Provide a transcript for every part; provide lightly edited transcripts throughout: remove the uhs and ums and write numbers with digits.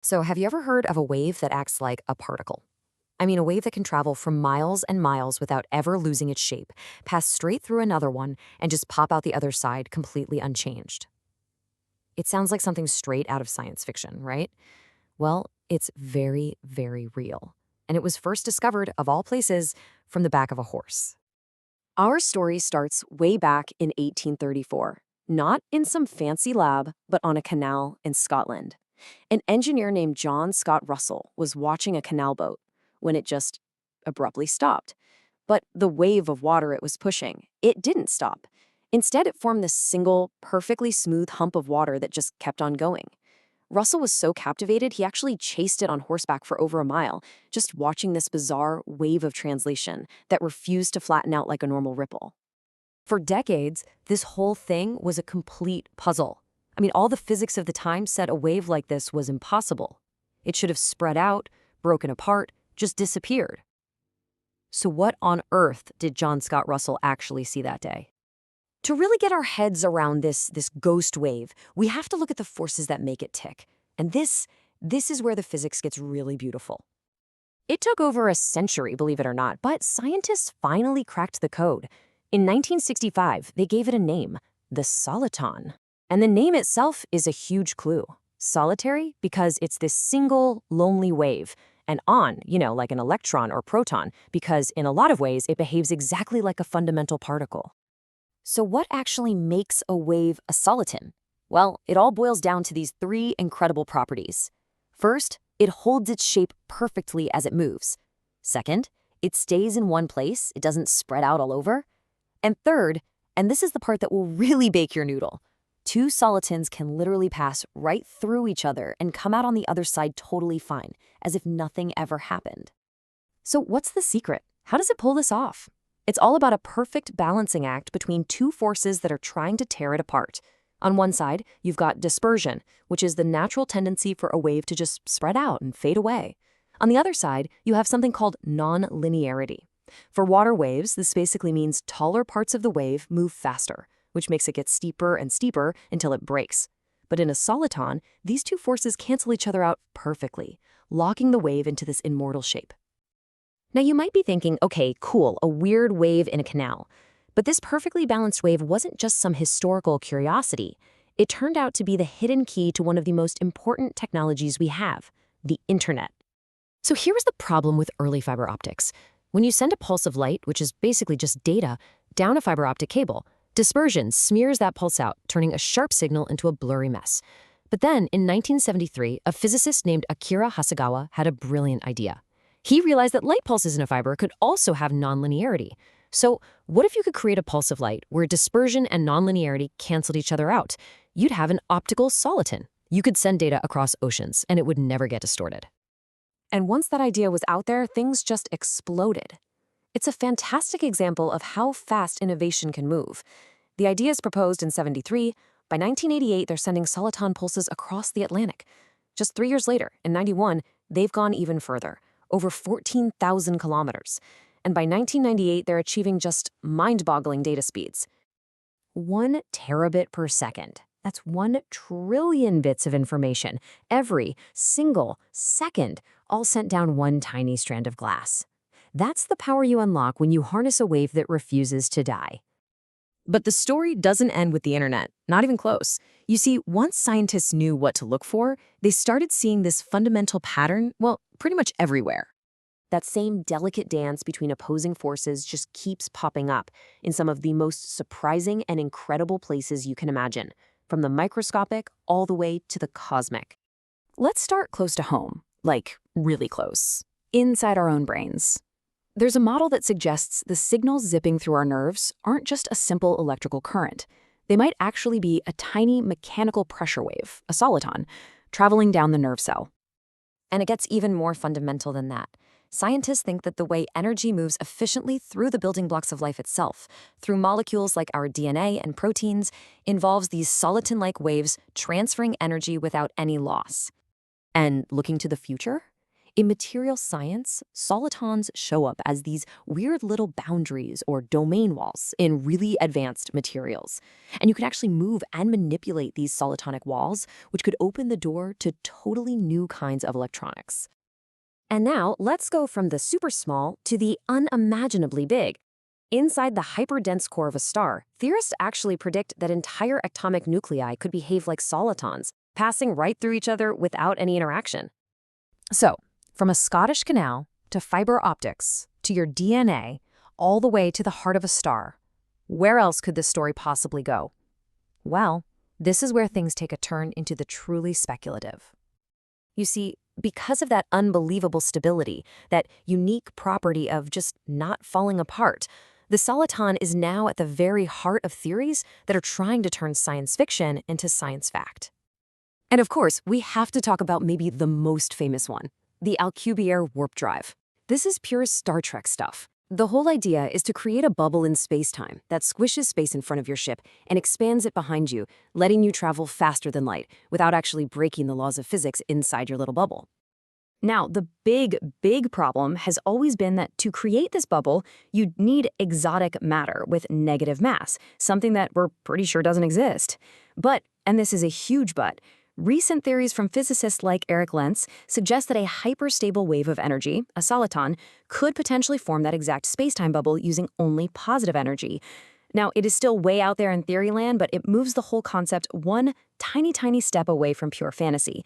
So, have you ever heard of a wave that acts like a particle? I mean, a wave that can travel for miles and miles without ever losing its shape, pass straight through another one, and just pop out the other side completely unchanged. It sounds like something straight out of science fiction, right? Well, it's very, very real. And it was first discovered, of all places, from the back of a horse. Our story starts way back in 1834, not in some fancy lab, but on a canal in Scotland. An engineer named John Scott Russell was watching a canal boat when it just abruptly stopped. But the wave of water it was pushing, it didn't stop. Instead, it formed this single, perfectly smooth hump of water that just kept on going. Russell was so captivated, he actually chased it on horseback for over a mile, just watching this bizarre wave of translation that refused to flatten out like a normal ripple. For decades, this whole thing was a complete puzzle. I mean, all the physics of the time said a wave like this was impossible. It should have spread out, broken apart, just disappeared. So what on earth did John Scott Russell actually see that day? To really get our heads around this ghost wave, we have to look at the forces that make it tick. And this is where the physics gets really beautiful. It took over a century, believe it or not, but scientists finally cracked the code. In 1965, they gave it a name, the Soliton. And the name itself is a huge clue. Solitary because it's this single, lonely wave. And like an electron or proton, because in a lot of ways, it behaves exactly like a fundamental particle. So what actually makes a wave a soliton? Well, it all boils down to these three incredible properties. First, it holds its shape perfectly as it moves. Second, it stays in one place, it doesn't spread out all over. And third, and this is the part that will really bake your noodle, two solitons can literally pass right through each other and come out on the other side totally fine, as if nothing ever happened. So what's the secret? How does it pull this off? It's all about a perfect balancing act between two forces that are trying to tear it apart. On one side, you've got dispersion, which is the natural tendency for a wave to just spread out and fade away. On the other side, you have something called non-linearity. For water waves, this basically means taller parts of the wave move faster, which makes it get steeper and steeper until it breaks. But in a soliton, these two forces cancel each other out perfectly, locking the wave into this immortal shape. Now you might be thinking, okay, cool, a weird wave in a canal. But this perfectly balanced wave wasn't just some historical curiosity. It turned out to be the hidden key to one of the most important technologies we have, the internet. So here was the problem with early fiber optics. When you send a pulse of light, which is basically just data, down a fiber optic cable, dispersion smears that pulse out, turning a sharp signal into a blurry mess. But then, in 1973, a physicist named Akira Hasegawa had a brilliant idea. He realized that light pulses in a fiber could also have nonlinearity. So what if you could create a pulse of light where dispersion and nonlinearity canceled each other out? You'd have an optical soliton. You could send data across oceans, and it would never get distorted. And once that idea was out there, things just exploded. It's a fantastic example of how fast innovation can move. The idea is proposed in '73. By 1988, they're sending soliton pulses across the Atlantic. Just 3 years later, in '91, they've gone even further, over 14,000 kilometers. And by 1998, they're achieving just mind-boggling data speeds. 1 terabit per second. That's 1 trillion bits of information, every single second, all sent down one tiny strand of glass. That's the power you unlock when you harness a wave that refuses to die. But the story doesn't end with the internet, not even close. You see, once scientists knew what to look for, they started seeing this fundamental pattern, well, pretty much everywhere. That same delicate dance between opposing forces just keeps popping up in some of the most surprising and incredible places you can imagine, from the microscopic all the way to the cosmic. Let's start close to home, like really close, inside our own brains. There's a model that suggests the signals zipping through our nerves aren't just a simple electrical current. They might actually be a tiny mechanical pressure wave, a soliton, traveling down the nerve cell. And it gets even more fundamental than that. Scientists think that the way energy moves efficiently through the building blocks of life itself, through molecules like our DNA and proteins, involves these soliton-like waves transferring energy without any loss. And looking to the future? In material science, solitons show up as these weird little boundaries or domain walls in really advanced materials. And you can actually move and manipulate these solitonic walls, which could open the door to totally new kinds of electronics. And now let's go from the super small to the unimaginably big. Inside the hyperdense core of a star, theorists actually predict that entire atomic nuclei could behave like solitons, passing right through each other without any interaction. So, from a Scottish canal to fiber optics to your DNA, all the way to the heart of a star, where else could this story possibly go? Well, this is where things take a turn into the truly speculative. You see, because of that unbelievable stability, that unique property of just not falling apart, the soliton is now at the very heart of theories that are trying to turn science fiction into science fact. And of course, we have to talk about maybe the most famous one, the Alcubierre warp drive. This is pure Star Trek stuff. The whole idea is to create a bubble in space-time that squishes space in front of your ship and expands it behind you, letting you travel faster than light without actually breaking the laws of physics inside your little bubble. Now, the big problem has always been that to create this bubble, you'd need exotic matter with negative mass, something that we're pretty sure doesn't exist. But, and this is a huge but, recent theories from physicists like Eric Lentz suggest that a hyperstable wave of energy, a soliton, could potentially form that exact spacetime bubble using only positive energy. Now, it is still way out there in theory land, but it moves the whole concept one tiny step away from pure fantasy.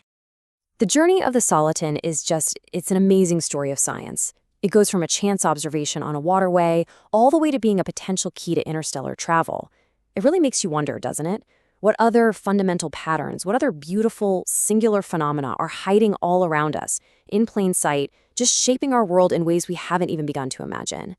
The journey of the Soliton is it's an amazing story of science. It goes from a chance observation on a waterway all the way to being a potential key to interstellar travel. It really makes you wonder, doesn't it? What other fundamental patterns, what other beautiful, singular phenomena are hiding all around us, in plain sight, just shaping our world in ways we haven't even begun to imagine?